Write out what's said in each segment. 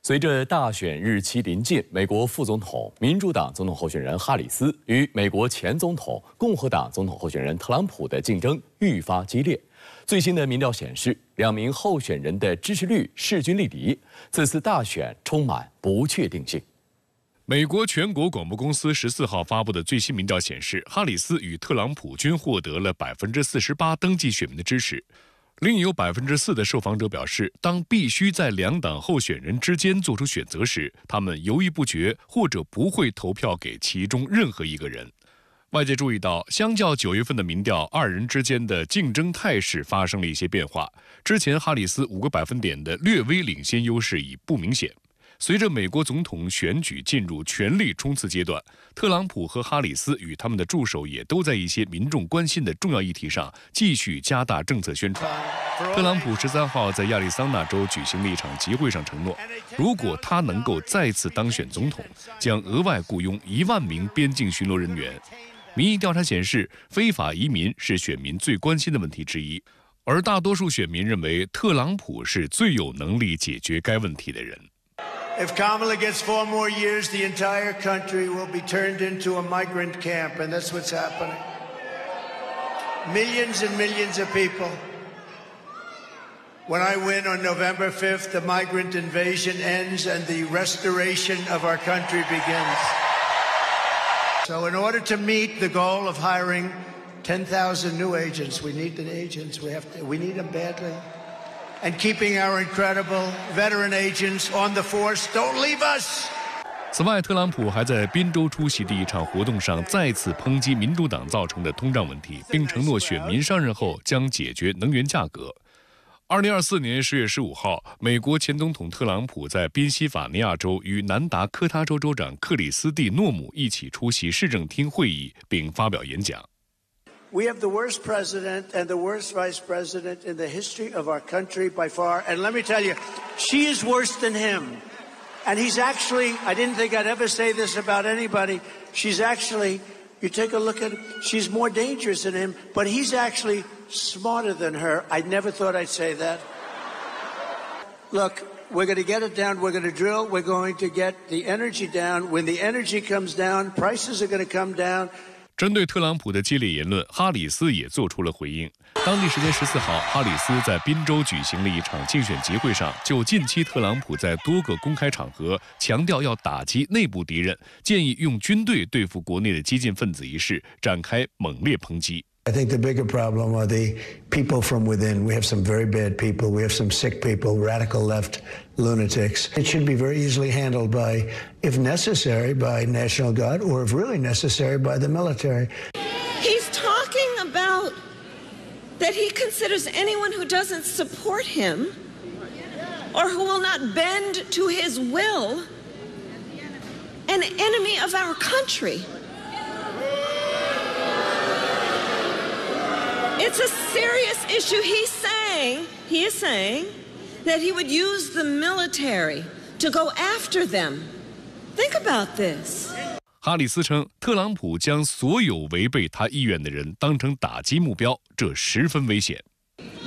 随着大选日期临近，美国副总统、民主党总统候选人哈里斯与美国前总统、共和党总统候选人特朗普的竞争愈发激烈。最新的民调显示，两名候选人的支持率势均力敌，此次大选充满不确定性。美国全国广播公司14号发布的最新民调显示，哈里斯与特朗普均获得了48%登记选民的支持。另有4%的受访者表示，当必须在两党候选人之间做出选择时，他们犹豫不决，或者不会投票给其中任何一个人。外界注意到，相较9月份的民调，二人之间的竞争态势发生了一些变化。之前哈里斯5个百分点的略微领先优势已不明显。随着美国总统选举进入全力冲刺阶段，特朗普和哈里斯与他们的助手也都在一些民众关心的重要议题上继续加大政策宣传。特朗普13号在亚利桑那州举行的一场集会上承诺，如果他能够再次当选总统，将额外雇佣1万名边境巡逻人员。民意调查显示，非法移民是选民最关心的问题之一，而大多数选民认为特朗普是最有能力解决该问题的人。If Kamala gets 4 more years, the entire country will be turned into a migrant camp, and that's what's happening. Millions and millions of people. When I win on November 5th, the migrant invasion ends and the restoration of our country begins. So in order to meet the goal of hiring 10,000 new agents, we need the agents. We need them badly.And keeping our incredible veteran agents on the force. Don't leave us. 此外，特朗普还在宾州出席的一场活动上再次抨击民主党造成的通胀问题，并承诺选民上任后将解决能源价格。2024年10月15号，美国前总统特朗普在宾夕法尼亚州与南达科他州州长克里斯蒂诺姆一起出席市政厅会议，并发表演讲。We have the worst president and the worst vice president in the history of our country by far. And let me tell you, she is worse than him. And he's actually, I didn't think I'd ever say this about anybody. She's actually, you take a look at her, she's more dangerous than him, but he's actually smarter than her. I never thought I'd say that. Look, we're going to get it down. We're going to drill. We're going to get the energy down. When the energy comes down, prices are going to come down.针对特朗普的激烈言论，哈里斯也做出了回应。当地时间14号，哈里斯在宾州举行了一场竞选集会上，就近期特朗普在多个公开场合强调要打击内部敌人，建议用军队对付国内的激进分子一事展开猛烈抨击。I think the bigger problem are the people from within. We have some very bad people. We have some sick people, radical left lunatics. It should be very easily handled by, if necessary, by National Guard, or if really necessary, by the military. He's talking about that he considers anyone who doesn't support him or who will not bend to his will an enemy of our country.It's a serious issue. He is saying that he would use the military to go after them. Think about this. 哈里斯称，特朗普将所有违背他意愿的人当成打击目标，这十分危险。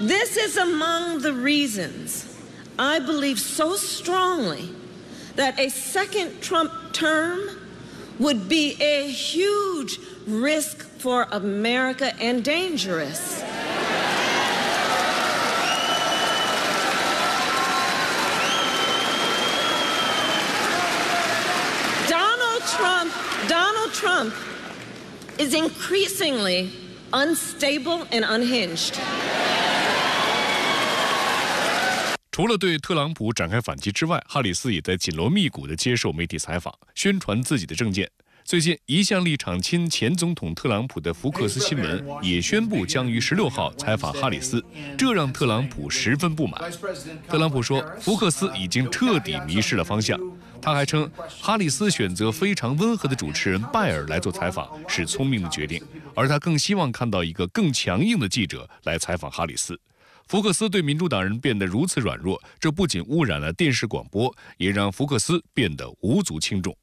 This is among the reasons I believe so strongly that a second Trump term would be a huge risk for America and dangerous. Donald Trump is increasingly unstable and unhinged. 除了对特朗普展开反击之外，哈里斯也在紧锣密鼓地接受媒体采访，宣传自己的政见。最近，一向立场亲前总统特朗普的福克斯新闻也宣布将于16号采访哈里斯，这让特朗普十分不满。特朗普说，福克斯已经彻底迷失了方向。他还称，哈里斯选择非常温和的主持人拜尔来做采访是聪明的决定，而他更希望看到一个更强硬的记者来采访哈里斯。福克斯对民主党人变得如此软弱，这不仅污染了电视广播，也让福克斯变得无足轻重。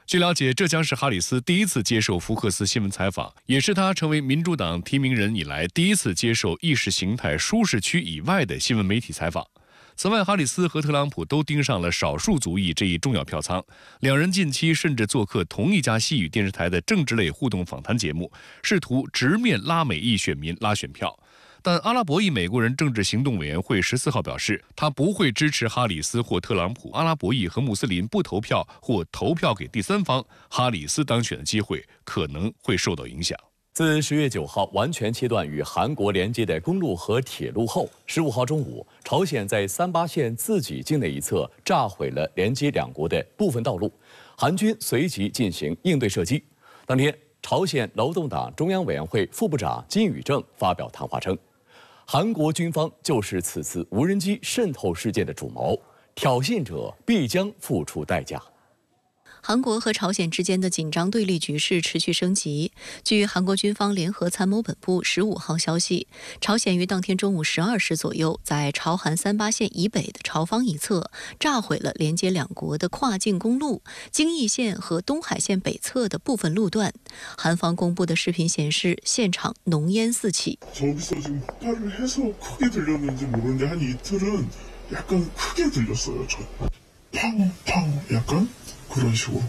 据了解，这将是哈里斯第一次接受福克斯新闻采访，也是他成为民主党提名人以来第一次接受意识形态舒适区以外的新闻媒体采访。此外，哈里斯和特朗普都盯上了少数族裔这一重要票仓，两人近期甚至做客同一家西语电视台的政治类互动访谈节目，试图直面拉美裔选民拉选票。但阿拉伯裔美国人政治行动委员会14号表示，他不会支持哈里斯或特朗普。阿拉伯裔和穆斯林不投票或投票给第三方，哈里斯当选的机会可能会受到影响。自10月9号完全切断与韩国连接的公路和铁路后，15号中午，朝鲜在38县自己境内一侧炸毁了连接两国的部分道路，韩军随即进行应对射击。当天，朝鲜劳动党中央委员会副部长金宇正发表谈话称，韩国军方就是此次无人机渗透事件的主谋，挑衅者必将付出代价。韩国和朝鲜之间的紧张对立局势持续升级。据韩国军方联合参谋本部15号消息，朝鲜于当天中午12时左右，在朝韩38县以北的朝方一侧炸毁了连接两国的跨境公路京义线和东海线北侧的部分路段。韩方公布的视频显示，现场浓烟四起。 저기서 지금 폭발을 해서 크게 들렸는지 모르는데 한 이틀은 약간 크게 들렸어요. 저 팡팡 약간 그런 식으로.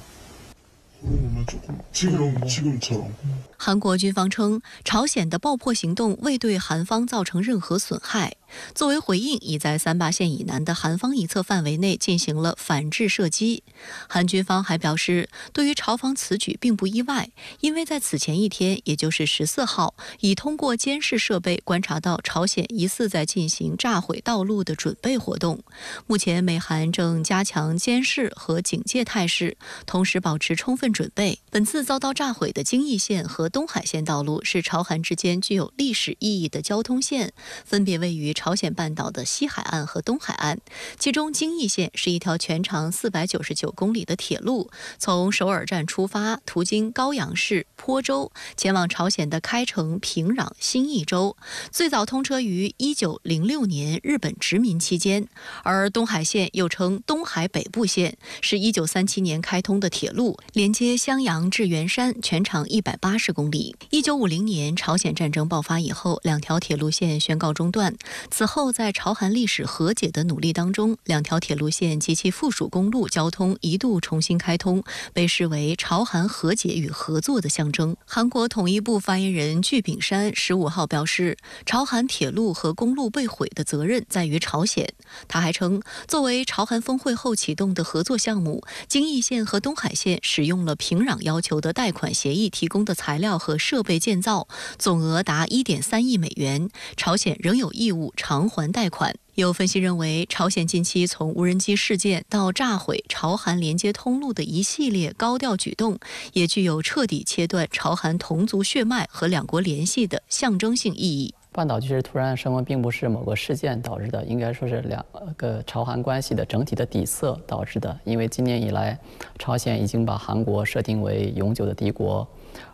오면 조금 지금처럼. 韩国军方称，朝鲜的爆破行动未对韩方造成任何损害。作为回应，已在38县以南的韩方一侧范围内进行了反制射击。韩军方还表示，对于朝方此举并不意外，因为在此前一天，也就是14号，已通过监视设备观察到朝鲜疑似在进行炸毁道路的准备活动。目前，美韩正加强监视和警戒态势，同时保持充分准备。本次遭到炸毁的京义线和东海线道路是朝韩之间具有历史意义的交通线，分别位于朝鲜半岛的西海岸和东海岸。其中京义线是一条全长499公里的铁路，从首尔站出发，途经高阳市、坡州，前往朝鲜的开城、平壤、新义州。最早通车于1906年日本殖民期间。而东海线又称东海北部线，是1937年开通的铁路，连接襄阳至元山，全长180公里。1950年朝鲜战争爆发以后，两条铁路线宣告中断。此后，在朝韩历史和解的努力当中，两条铁路线及其附属公路交通一度重新开通，被视为朝韩和解与合作的象征。韩国统一部发言人具炳山15号表示，朝韩铁路和公路被毁的责任在于朝鲜。他还称，作为朝韩峰会后启动的合作项目，京义线和东海线使用了平壤要求的贷款协议提供的材料和设备建造，总额达1.3亿美元，朝鲜仍有义务偿还贷款。有分析认为，朝鲜近期从无人机事件到炸毁朝韩连接通路的一系列高调举动，也具有彻底切断朝韩同族血脉和两国联系的象征性意义。半岛军事突然升温并不是某个事件导致的，应该说是两个朝韩关系的整体的底色导致的。因为今年以来，朝鲜已经把韩国设定为永久的敌国，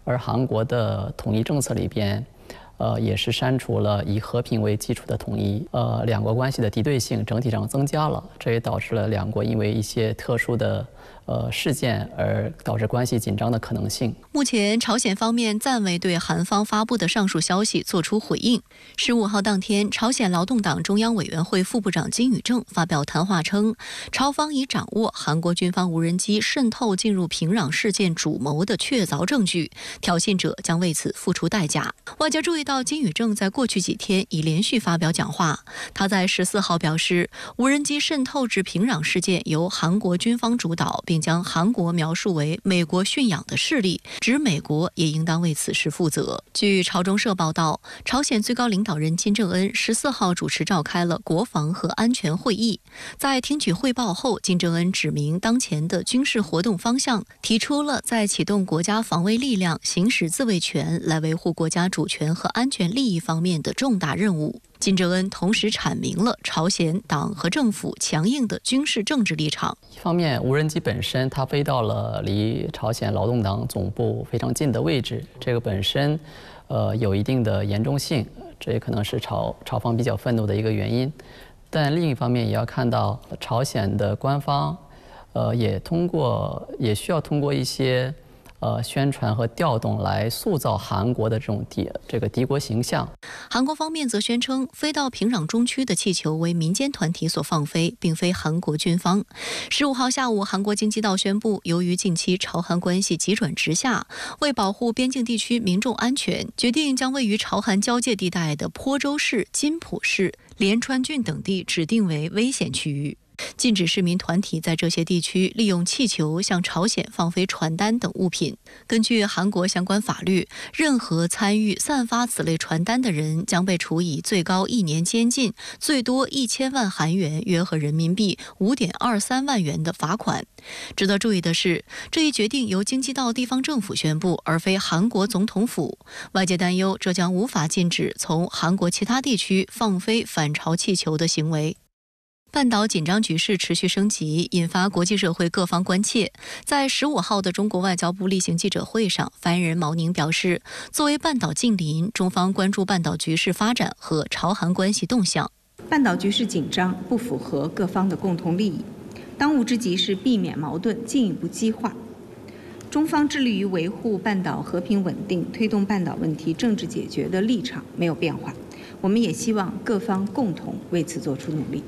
而韩国的统一政策里边，也是删除了以和平为基础的统一，两国关系的敌对性整体上增加了，这也导致了两国因为一些特殊的事件而导致关系紧张的可能性。目前，朝鲜方面暂未对韩方发布的上述消息作出回应。15号当天，朝鲜劳动党中央委员会副部长金宇正发表谈话称，朝方已掌握韩国军方无人机渗透进入平壤事件主谋的确凿证据，挑衅者将为此付出代价。外界注意到，金宇正在过去几天已连续发表讲话。他在14号表示，无人机渗透至平壤事件由韩国军方主导，并将韩国描述为美国驯养的势力，指美国也应当为此事负责。据朝中社报道，朝鲜最高领导人金正恩14号主持召开了国防和安全会议。在听取汇报后，金正恩指明当前的军事活动方向，提出了在启动国家防卫力量、行使自卫权来维护国家主权和安全利益方面的重大任务。金正恩同时阐明了朝鲜党和政府强硬的军事政治立场。一方面，无人机本身它飞到了离朝鲜劳动党总部非常近的位置，这个本身有一定的严重性，这也可能是朝方比较愤怒的一个原因。但另一方面也要看到，朝鲜的官方也需要通过一些宣传和调动来塑造韩国的这个敌国形象。韩国方面则宣称，飞到平壤中区的气球为民间团体所放飞，并非韩国军方。15号下午，韩国京畿道宣布，由于近期朝韩关系急转直下，为保护边境地区民众安全，决定将位于朝韩交界地带的坡州市、金浦市、连川郡等地指定为危险区域。禁止市民团体在这些地区利用气球向朝鲜放飞传单等物品。根据韩国相关法律，任何参与散发此类传单的人将被处以最高1年监禁，最多1000万韩元（约合人民币5.23万元）的罚款。值得注意的是，这一决定由京畿道地方政府宣布，而非韩国总统府。外界担忧这将无法禁止从韩国其他地区放飞反朝气球的行为。半岛紧张局势持续升级，引发国际社会各方关切。在15号的中国外交部例行记者会上，发言人毛宁表示，作为半岛近邻，中方关注半岛局势发展和朝韩关系动向。半岛局势紧张，不符合各方的共同利益，当务之急是避免矛盾进一步激化。中方致力于维护半岛和平稳定，推动半岛问题政治解决的立场没有变化，我们也希望各方共同为此做出努力。